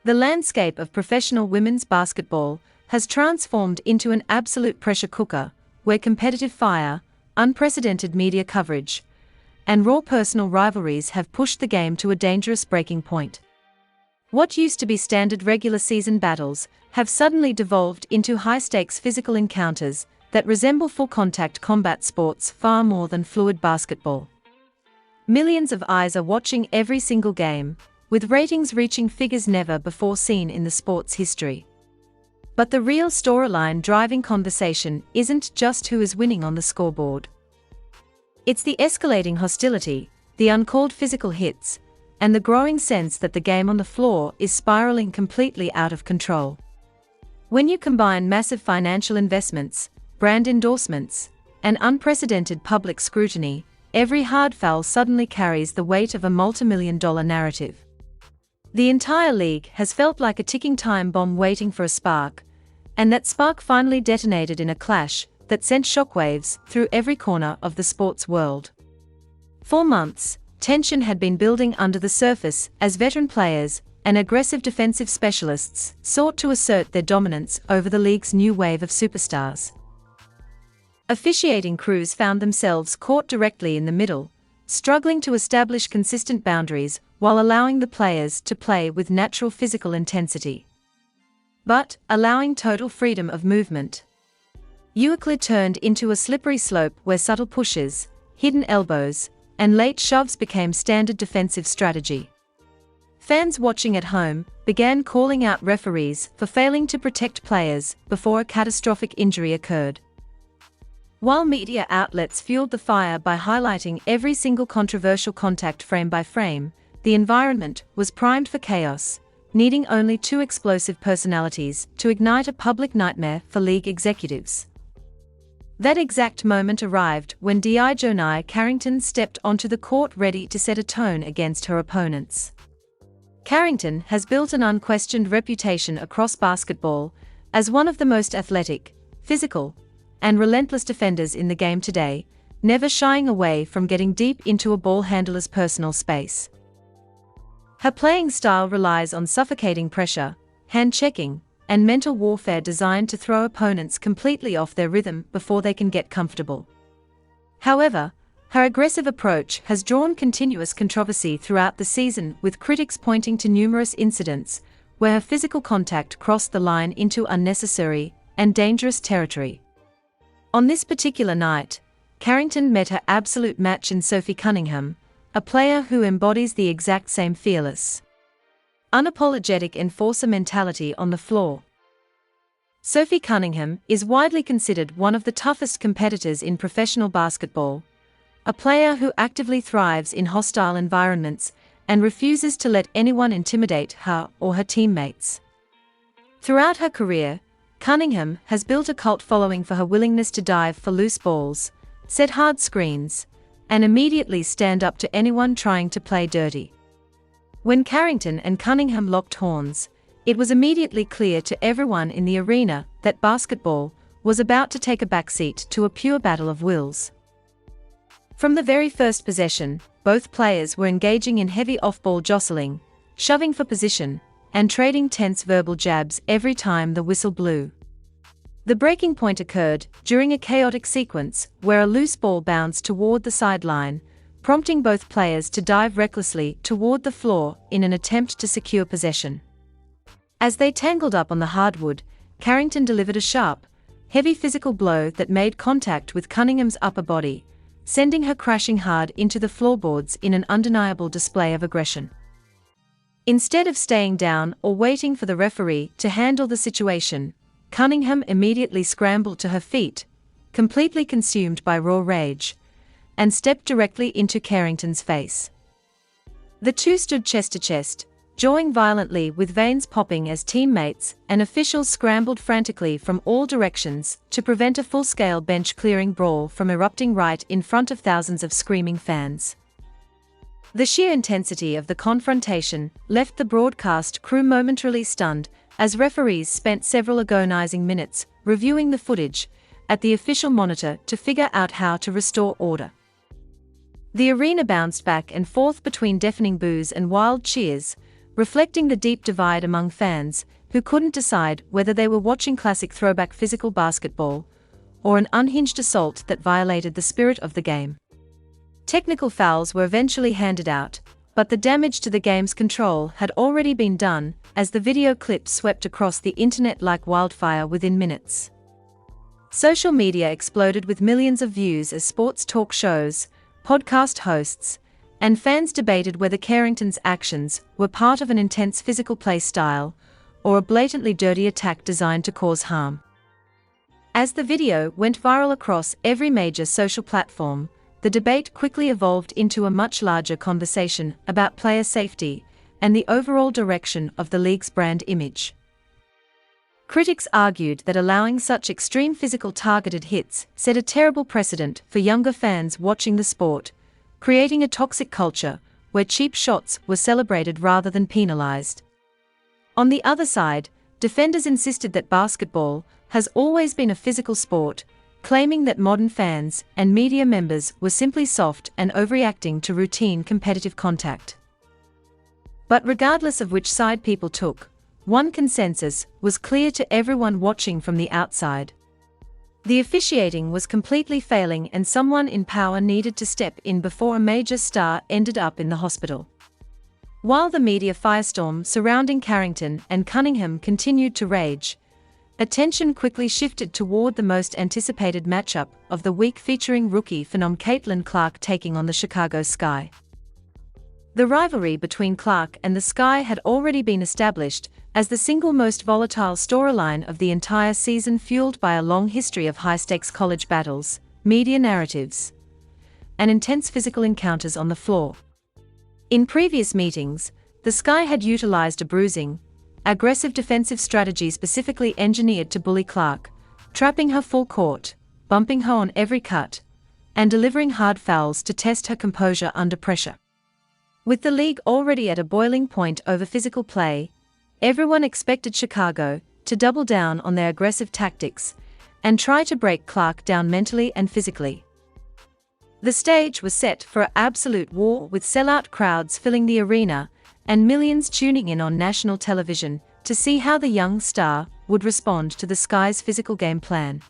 The landscape of professional women's basketball has transformed into an absolute pressure cooker, where competitive fire, unprecedented media coverage, and raw personal rivalries have pushed the game to a dangerous breaking point. What used to be standard regular season battles have suddenly devolved into high-stakes physical encounters that resemble full-contact combat sports far more than fluid basketball. Millions of eyes are watching every single game, with ratings reaching figures never before seen in the sport's history. But the real storyline driving conversation isn't just who is winning on the scoreboard. It's the escalating hostility, the uncalled physical hits, and the growing sense that the game on the floor is spiraling completely out of control. When you combine massive financial investments, brand endorsements, and unprecedented public scrutiny, every hard foul suddenly carries the weight of a multi-million-dollar narrative. The entire league has felt like a ticking time bomb waiting for a spark, and that spark finally detonated in a clash that sent shockwaves through every corner of the sports world. For months, tension had been building under the surface as veteran players and aggressive defensive specialists sought to assert their dominance over the league's new wave of superstars. Officiating crews found themselves caught directly in the middle, struggling to establish consistent boundaries while allowing the players to play with natural physical intensity, but allowing total freedom of movement. Wnba turned into a slippery slope where subtle pushes, hidden elbows, and late shoves became standard defensive strategy. Fans watching at home began calling out referees for failing to protect players before a catastrophic injury occurred. While media outlets fueled the fire by highlighting every single controversial contact frame by frame, the environment was primed for chaos, needing only two explosive personalities to ignite a public nightmare for league executives. That exact moment arrived when Dijonai Carrington stepped onto the court ready to set a tone against her opponents. Carrington has built an unquestioned reputation across basketball as one of the most athletic, physical, and relentless defenders in the game today, never shying away from getting deep into a ball handler's personal space. Her playing style relies on suffocating pressure, hand-checking, and mental warfare designed to throw opponents completely off their rhythm before they can get comfortable. However, her aggressive approach has drawn continuous controversy throughout the season, with critics pointing to numerous incidents where her physical contact crossed the line into unnecessary and dangerous territory. On this particular night, Carrington met her absolute match in Sophie Cunningham, a player who embodies the exact same fearless, unapologetic enforcer mentality on the floor. Sophie Cunningham is widely considered one of the toughest competitors in professional basketball, a player who actively thrives in hostile environments and refuses to let anyone intimidate her or her teammates. Throughout her career, Cunningham has built a cult following for her willingness to dive for loose balls, set hard screens, and immediately stand up to anyone trying to play dirty. When Carrington and Cunningham locked horns, it was immediately clear to everyone in the arena that basketball was about to take a backseat to a pure battle of wills. From the very first possession, both players were engaging in heavy off-ball jostling, shoving for position, and trading tense verbal jabs every time the whistle blew. The breaking point occurred during a chaotic sequence where a loose ball bounced toward the sideline, prompting both players to dive recklessly toward the floor in an attempt to secure possession. As they tangled up on the hardwood, Carrington delivered a sharp, heavy physical blow that made contact with Cunningham's upper body, sending her crashing hard into the floorboards in an undeniable display of aggression. Instead of staying down or waiting for the referee to handle the situation, Cunningham immediately scrambled to her feet, completely consumed by raw rage, and stepped directly into Carrington's face. The two stood chest to chest, jawing violently with veins popping as teammates and officials scrambled frantically from all directions to prevent a full-scale bench-clearing brawl from erupting right in front of thousands of screaming fans. The sheer intensity of the confrontation left the broadcast crew momentarily stunned as referees spent several agonizing minutes reviewing the footage at the official monitor to figure out how to restore order. The arena bounced back and forth between deafening boos and wild cheers, reflecting the deep divide among fans who couldn't decide whether they were watching classic throwback physical basketball or an unhinged assault that violated the spirit of the game. Technical fouls were eventually handed out, but the damage to the game's control had already been done, as the video clips swept across the internet like wildfire within minutes. Social media exploded with millions of views as sports talk shows, podcast hosts, and fans debated whether Carrington's actions were part of an intense physical play style or a blatantly dirty attack designed to cause harm. As the video went viral across every major social platform, the debate quickly evolved into a much larger conversation about player safety and the overall direction of the league's brand image. Critics argued that allowing such extreme physical targeted hits set a terrible precedent for younger fans watching the sport, creating a toxic culture where cheap shots were celebrated rather than penalized. On the other side, defenders insisted that basketball has always been a physical sport, claiming that modern fans and media members were simply soft and overreacting to routine competitive contact. But regardless of which side people took, one consensus was clear to everyone watching from the outside. The officiating was completely failing and someone in power needed to step in before a major star ended up in the hospital. While the media firestorm surrounding Carrington and Cunningham continued to rage, attention quickly shifted toward the most anticipated matchup of the week, featuring rookie phenom Caitlin Clark taking on the Chicago Sky. The rivalry between Clark and the Sky had already been established as the single most volatile storyline of the entire season, fueled by a long history of high-stakes college battles, media narratives, and intense physical encounters on the floor. In previous meetings, the Sky had utilized a bruising, aggressive defensive strategy specifically engineered to bully Clark, trapping her full court, bumping her on every cut, and delivering hard fouls to test her composure under pressure. With the league already at a boiling point over physical play, everyone expected Chicago to double down on their aggressive tactics and try to break Clark down mentally and physically. The stage was set for an absolute war, with sellout crowds filling the arena and millions tuning in on national television to see how the young star would respond to the Sky's physical game plan.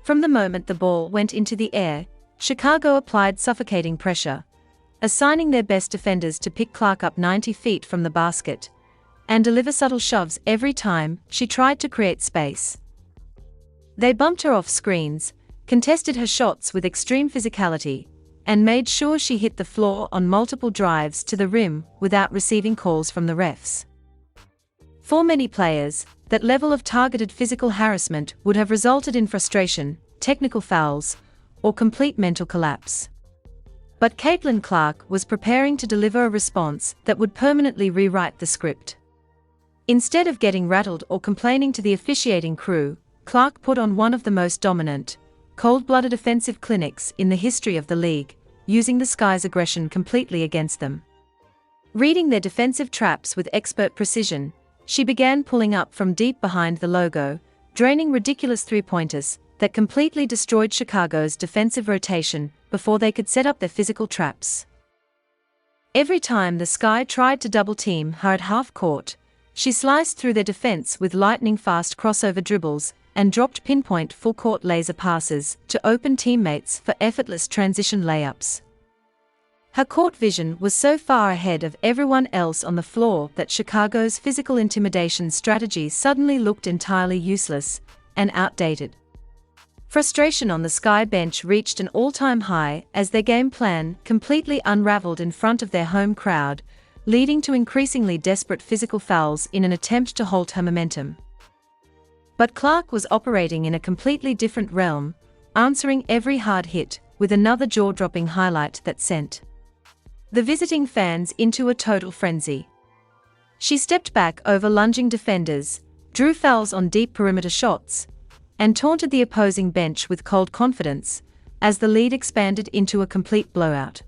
From the moment the ball went into the air, Chicago applied suffocating pressure, assigning their best defenders to pick Clark up 90 feet from the basket and deliver subtle shoves every time she tried to create space. They bumped her off screens, contested her shots with extreme physicality, and made sure she hit the floor on multiple drives to the rim without receiving calls from the refs. For many players, that level of targeted physical harassment would have resulted in frustration, technical fouls, or complete mental collapse. But Caitlin Clark was preparing to deliver a response that would permanently rewrite the script. Instead of getting rattled or complaining to the officiating crew, Clark put on one of the most dominant, cold-blooded offensive clinics in the history of the league, using the Sky's aggression completely against them. Reading their defensive traps with expert precision, she began pulling up from deep behind the logo, draining ridiculous three-pointers that completely destroyed Chicago's defensive rotation before they could set up their physical traps. Every time the Sky tried to double-team her at half-court, she sliced through their defense with lightning-fast crossover dribbles and dropped pinpoint full-court laser passes to open teammates for effortless transition layups. Her court vision was so far ahead of everyone else on the floor that Chicago's physical intimidation strategy suddenly looked entirely useless and outdated. Frustration on the Sky bench reached an all-time high as their game plan completely unraveled in front of their home crowd, leading to increasingly desperate physical fouls in an attempt to halt her momentum. But Clark was operating in a completely different realm, answering every hard hit with another jaw-dropping highlight that sent the visiting fans into a total frenzy. She stepped back over lunging defenders, drew fouls on deep perimeter shots, and taunted the opposing bench with cold confidence as the lead expanded into a complete blowout.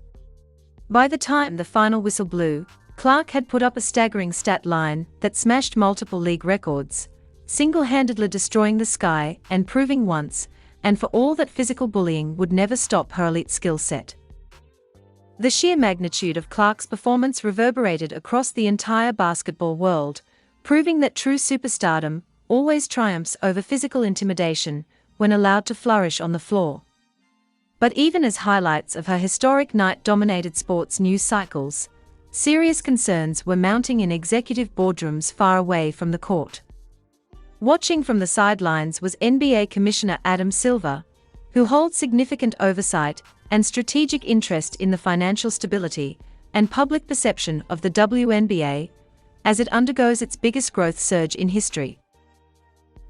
By the time the final whistle blew, Clark had put up a staggering stat line that smashed multiple league records, single-handedly destroying the Sky and proving once and for all that physical bullying would never stop her elite skill set. The sheer magnitude of Clark's performance reverberated across the entire basketball world, proving that true superstardom always triumphs over physical intimidation when allowed to flourish on the floor. But even as highlights of her historic night dominated sports news cycles, serious concerns were mounting in executive boardrooms far away from the court. Watching from the sidelines was NBA Commissioner Adam Silver, who holds significant oversight and strategic interest in the financial stability and public perception of the WNBA, as it undergoes its biggest growth surge in history.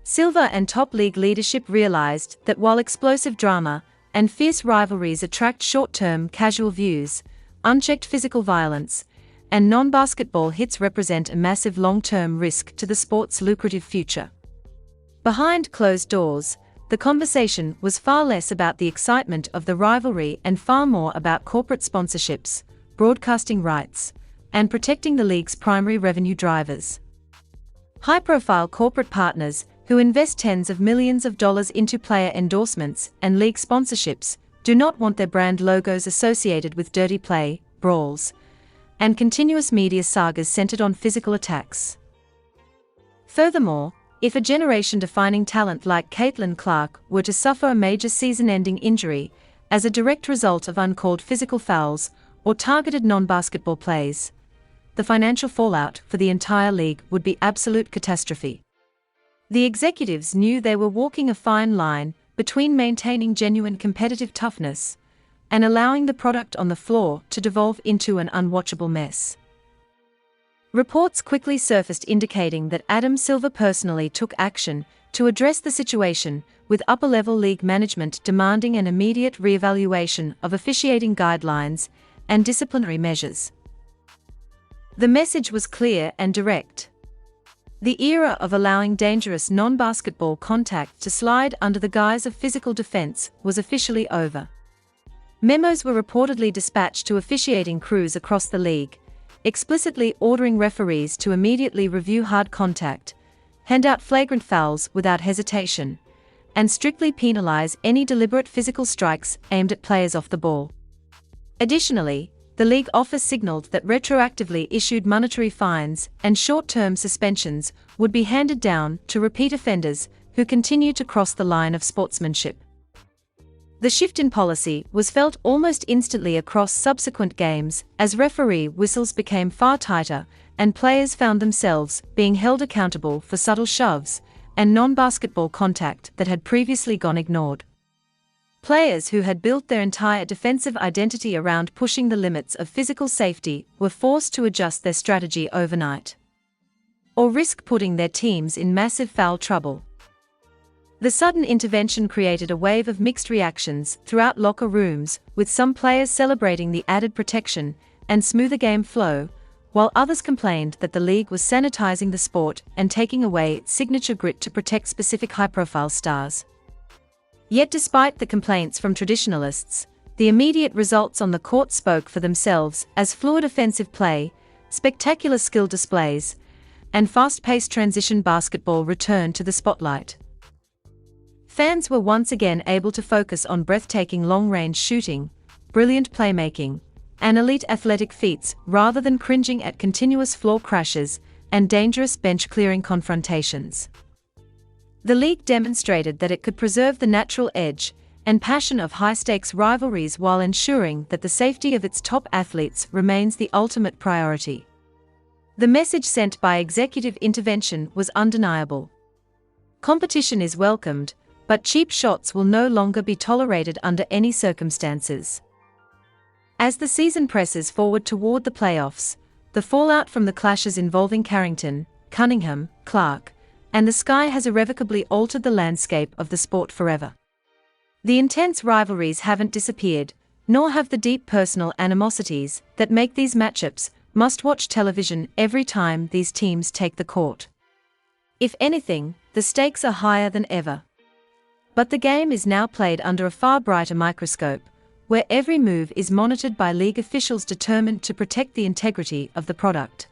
Silver and top league leadership realized that while explosive drama and fierce rivalries attract short-term casual views, unchecked physical violence and non-basketball hits represent a massive long-term risk to the sport's lucrative future. Behind closed doors, the conversation was far less about the excitement of the rivalry and far more about corporate sponsorships, broadcasting rights, and protecting the league's primary revenue drivers. High-profile corporate partners who invest tens of millions of dollars into player endorsements and league sponsorships do not want their brand logos associated with dirty play, brawls, and continuous media sagas centered on physical attacks. Furthermore, if a generation-defining talent like Caitlin Clark were to suffer a major season-ending injury as a direct result of uncalled physical fouls or targeted non-basketball plays, the financial fallout for the entire league would be absolute catastrophe. The executives knew they were walking a fine line between maintaining genuine competitive toughness and allowing the product on the floor to devolve into an unwatchable mess. Reports quickly surfaced indicating that Adam Silver personally took action to address the situation, with upper-level league management demanding an immediate re-evaluation of officiating guidelines and disciplinary measures. The message was clear and direct. The era of allowing dangerous non-basketball contact to slide under the guise of physical defense was officially over. Memos were reportedly dispatched to officiating crews across the league, explicitly ordering referees to immediately review hard contact, hand out flagrant fouls without hesitation, and strictly penalize any deliberate physical strikes aimed at players off the ball. Additionally, the league office signaled that retroactively issued monetary fines and short-term suspensions would be handed down to repeat offenders who continue to cross the line of sportsmanship. The shift in policy was felt almost instantly across subsequent games as referee whistles became far tighter and players found themselves being held accountable for subtle shoves and non-basketball contact that had previously gone ignored. Players who had built their entire defensive identity around pushing the limits of physical safety were forced to adjust their strategy overnight, or risk putting their teams in massive foul trouble. The sudden intervention created a wave of mixed reactions throughout locker rooms, with some players celebrating the added protection and smoother game flow, while others complained that the league was sanitizing the sport and taking away its signature grit to protect specific high-profile stars. Yet despite the complaints from traditionalists, the immediate results on the court spoke for themselves as fluid offensive play, spectacular skill displays, and fast-paced transition basketball returned to the spotlight. Fans were once again able to focus on breathtaking long-range shooting, brilliant playmaking, and elite athletic feats rather than cringing at continuous floor crashes and dangerous bench-clearing confrontations. The league demonstrated that it could preserve the natural edge and passion of high-stakes rivalries while ensuring that the safety of its top athletes remains the ultimate priority. The message sent by executive intervention was undeniable. Competition is welcomed, but cheap shots will no longer be tolerated under any circumstances. As the season presses forward toward the playoffs, the fallout from the clashes involving Carrington, Cunningham, Clark, and the Sky has irrevocably altered the landscape of the sport forever. The intense rivalries haven't disappeared, nor have the deep personal animosities that make these matchups must-watch television every time these teams take the court. If anything, the stakes are higher than ever. But the game is now played under a far brighter microscope, where every move is monitored by league officials determined to protect the integrity of the product.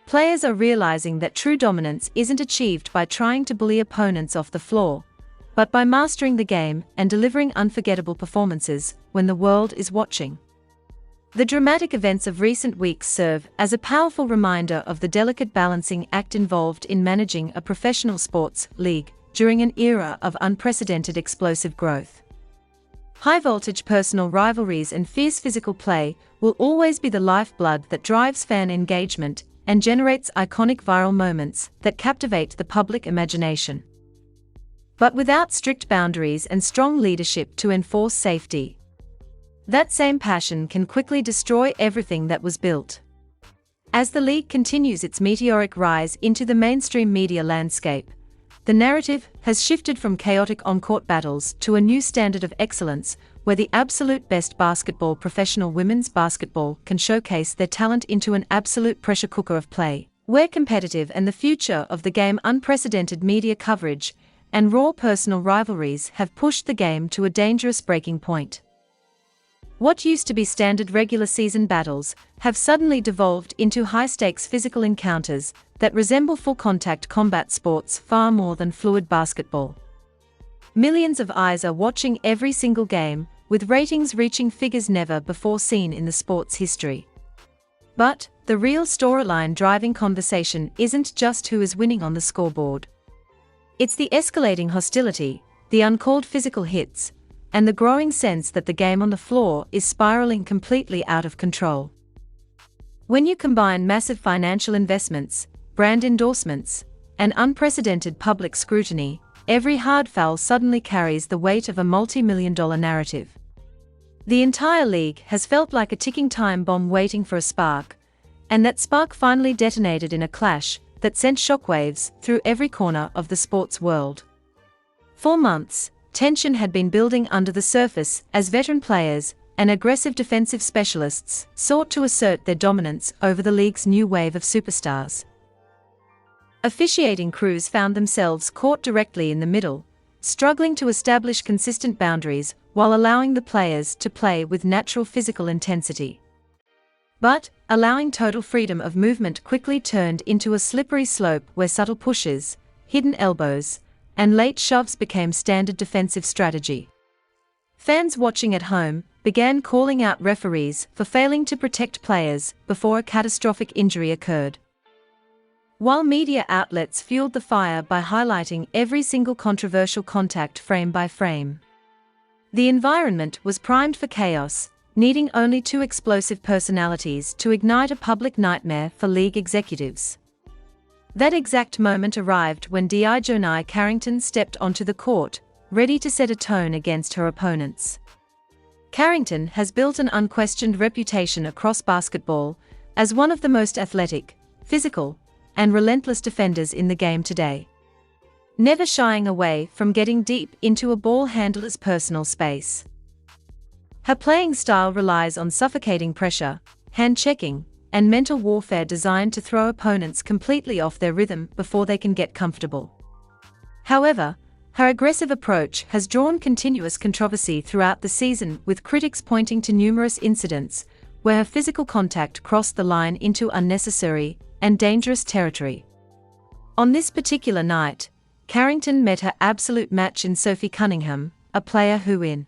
Players are realizing that true dominance isn't achieved by trying to bully opponents off the floor, but by mastering the game and delivering unforgettable performances when the world is watching. The dramatic events of recent weeks serve as a powerful reminder of the delicate balancing act involved in managing a professional sports league during an era of unprecedented explosive growth. High-voltage personal rivalries and fierce physical play will always be the lifeblood that drives fan engagement and generates iconic viral moments that captivate the public imagination. But without strict boundaries and strong leadership to enforce safety, that same passion can quickly destroy everything that was built. As the league continues its meteoric rise into the mainstream media landscape, the narrative has shifted from chaotic on-court battles to a new standard of excellence where the absolute best basketball professional women's basketball can showcase their talent into an absolute pressure cooker of play, where competitive and the future of the game unprecedented media coverage and raw personal rivalries have pushed the game to a dangerous breaking point. What used to be standard regular season battles have suddenly devolved into high-stakes physical encounters that resemble full-contact combat sports far more than fluid basketball. Millions of eyes are watching every single game, with ratings reaching figures never before seen in the sport's history. But the real storyline driving conversation isn't just who is winning on the scoreboard. It's the escalating hostility, the uncalled physical hits, and the growing sense that the game on the floor is spiraling completely out of control. When you combine massive financial investments, brand endorsements, and unprecedented public scrutiny, every hard foul suddenly carries the weight of a multi-million-dollar narrative. The entire league has felt like a ticking time bomb waiting for a spark, and that spark finally detonated in a clash that sent shockwaves through every corner of the sports world. For months, tension had been building under the surface as veteran players and aggressive defensive specialists sought to assert their dominance over the league's new wave of superstars. Officiating crews found themselves caught directly in the middle, struggling to establish consistent boundaries while allowing the players to play with natural physical intensity. But allowing total freedom of movement quickly turned into a slippery slope where subtle pushes, hidden elbows, and late shoves became standard defensive strategy. Fans watching at home began calling out referees for failing to protect players before a catastrophic injury occurred. While media outlets fueled the fire by highlighting every single controversial contact frame by frame, the environment was primed for chaos, needing only two explosive personalities to ignite a public nightmare for league executives. That exact moment arrived when Dijonai Carrington stepped onto the court, ready to set a tone against her opponents. Carrington has built an unquestioned reputation across basketball as one of the most athletic, physical, and relentless defenders in the game today, never shying away from getting deep into a ball handler's personal space. Her playing style relies on suffocating pressure, hand-checking, and mental warfare designed to throw opponents completely off their rhythm before they can get comfortable. However, her aggressive approach has drawn continuous controversy throughout the season, with critics pointing to numerous incidents where her physical contact crossed the line into unnecessary and dangerous territory. On this particular night, Carrington met her absolute match in Sophie Cunningham, a player who in